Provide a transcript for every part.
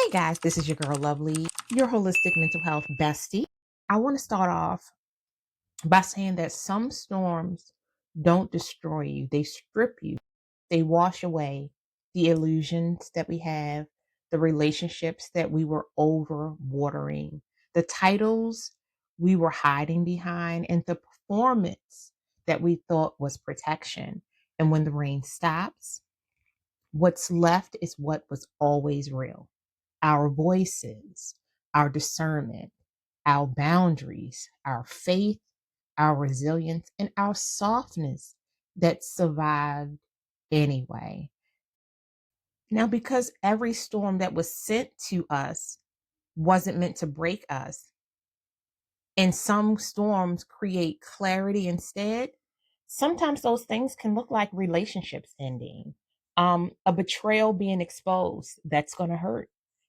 Hey guys, this is your girl Lovely, your holistic mental health bestie. I want to start off by saying that some storms don't destroy you, they strip you, they wash away the illusions that we have, the relationships that we were over watering, the titles we were hiding behind, and the performance that we thought was protection. And when the rain stops, what's left is what was always real: our voices, our discernment, our boundaries, our faith, our resilience, and our softness that survived anyway. Now, because every storm that was sent to us wasn't meant to break us, and some storms create clarity instead, sometimes those things can look like relationships ending, a betrayal being exposed, that's going to hurt,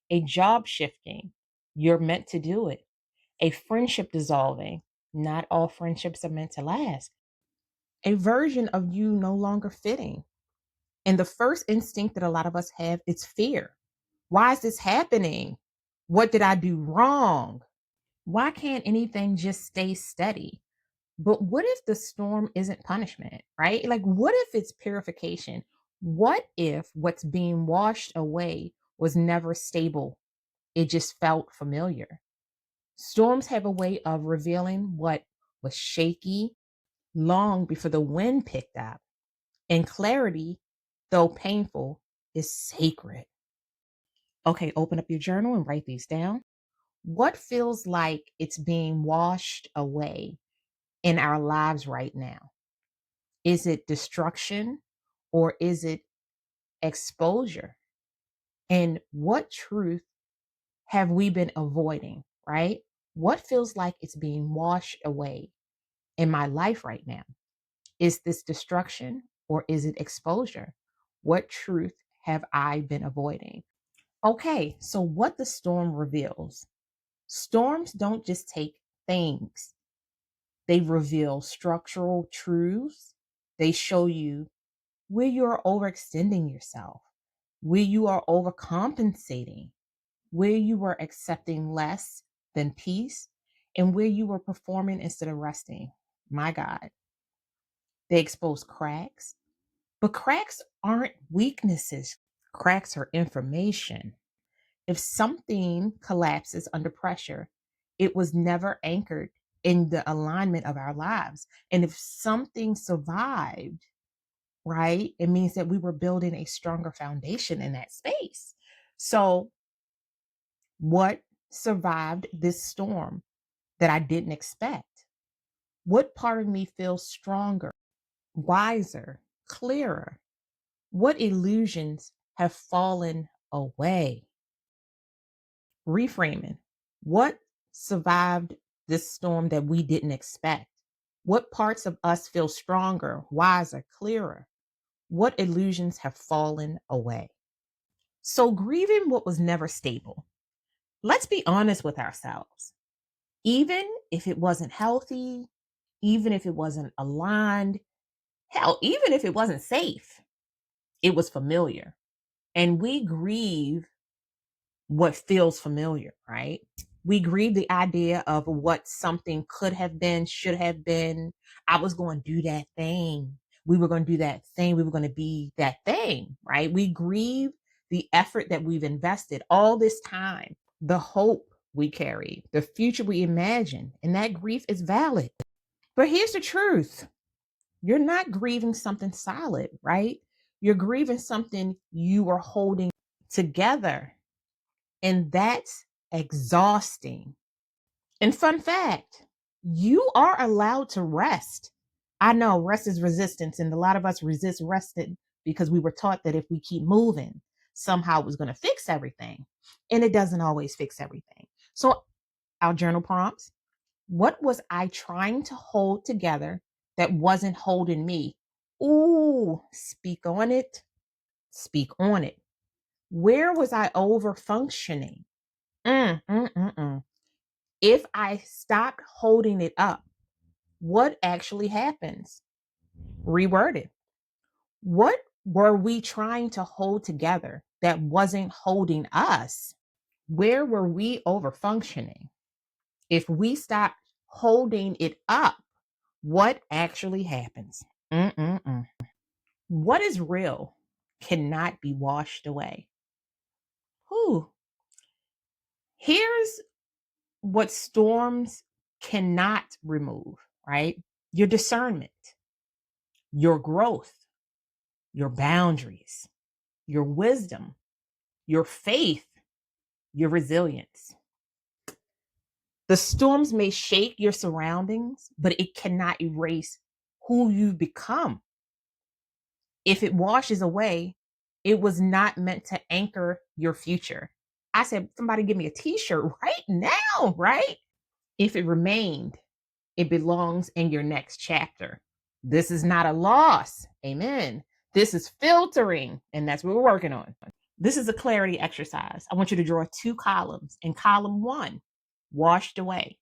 a job shifting, you're meant to do it, a friendship dissolving, not all friendships are meant to last, a version of you no longer fitting. And the first instinct that a lot of us have is fear. Why is this happening? What did I do wrong? Why can't anything just stay steady? But what if the storm isn't punishment, right? Like, what if it's purification? What if what's being washed away was never stable? It just felt familiar. Storms have a way of revealing what was shaky long before the wind picked up. And clarity, though painful, is sacred. Okay, open up your journal and write these down. What feels like it's being washed away in our lives right now? Is it destruction or is it exposure? And what truth have we been avoiding, right? What feels like it's being washed away in my life right now? Is this destruction or is it exposure? What truth have I been avoiding? Okay, so what the storm reveals. Storms don't just take things, they reveal structural truths. They show you where you are overextending yourself, where you are overcompensating, where you were accepting less than peace, and where you were performing instead of resting. My God, they expose cracks, but cracks aren't weaknesses. Cracks are information. If something collapses under pressure, it was never anchored in the alignment of our lives. And if something survived, right, it means that we were building a stronger foundation in that space. So, what survived this storm that I didn't expect? What part of me feels stronger, wiser, clearer? What illusions have fallen away? Reframing. What survived this storm that we didn't expect? What parts of us feel stronger, wiser, clearer? What illusions have fallen away? So, grieving what was never stable. Let's be honest with ourselves. Even if it wasn't healthy, even if it wasn't aligned, hell, even if it wasn't safe, it was familiar. And we grieve what feels familiar, right? We grieve the idea of what something could have been, should have been. I was going to do that thing. We were going to do that thing. We were going to be that thing, right? We grieve the effort that we've invested all this time, the hope we carry, the future we imagine, and that grief is valid. But here's the truth: you're not grieving something solid, right? You're grieving something you are holding together. And that's exhausting. And fun fact, you are allowed to rest. I know rest is resistance, and a lot of us resist resting because we were taught that if we keep moving, somehow it was going to fix everything. And it doesn't always fix everything. So, our journal prompts: what was I trying to hold together that wasn't holding me? Ooh, speak on it. Speak on it. Where was I over functioning? Mm, mm, mm, mm. If I stopped holding it up, what actually happens? Reword it. What were we trying to hold together that wasn't holding us? Where were we over functioning? If we stop holding it up, what actually happens? What is real cannot be washed away. Whew. Here's what storms cannot remove, right? Your discernment, your growth, your boundaries, your wisdom, your faith, your resilience. The storms may shake your surroundings, but it cannot erase who you've become. If it washes away, it was not meant to anchor your future. I said, somebody give me a t-shirt right now, right? If it remained, it belongs in your next chapter. This is not a loss. Amen. This is filtering, and that's what we're working on. This is a clarity exercise. I want you to draw 2 columns. In column 1, washed away,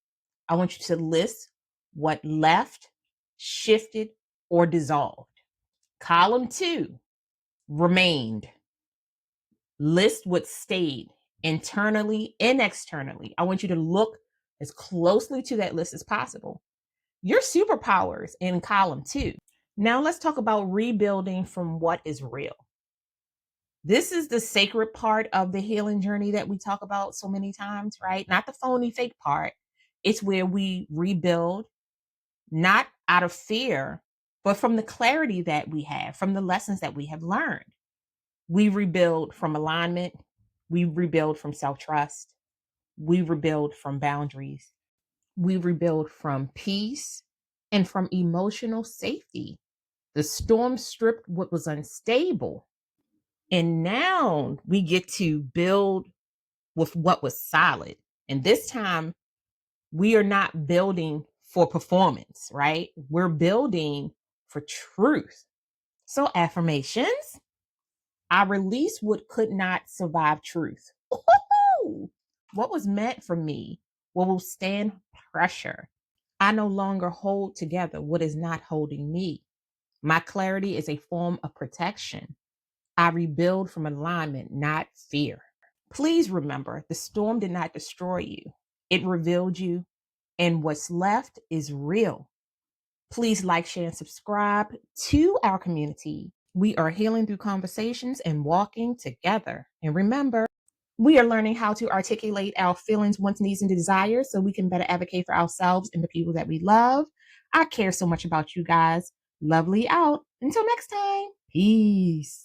I want you to list what left, shifted, or dissolved. Column 2, remained. List what stayed internally and externally. I want you to look as closely to that list as possible. Your superpowers in column 2. Now let's talk about rebuilding from what is real. This is the sacred part of the healing journey that we talk about so many times, right? Not the phony fake part. It's where we rebuild, not out of fear, but from the clarity that we have, from the lessons that we have learned. We rebuild from alignment. We rebuild from self-trust. We rebuild from boundaries. We rebuild from peace and from emotional safety. The storm stripped what was unstable. And now we get to build with what was solid. And this time, we are not building for performance, right? We're building for truth. So, affirmations. I release what could not survive truth. Ooh, what was meant for me? What will stand pressure? I no longer hold together what is not holding me. My clarity is a form of protection. I rebuild from alignment, not fear. Please remember, the storm did not destroy you. It revealed you, and what's left is real. Please like, share, and subscribe to our community. We are healing through conversations and walking together. And remember, we are learning how to articulate our feelings, wants, needs, and desires so we can better advocate for ourselves and the people that we love. I care so much about you guys. Lovely out. Until next time. Peace.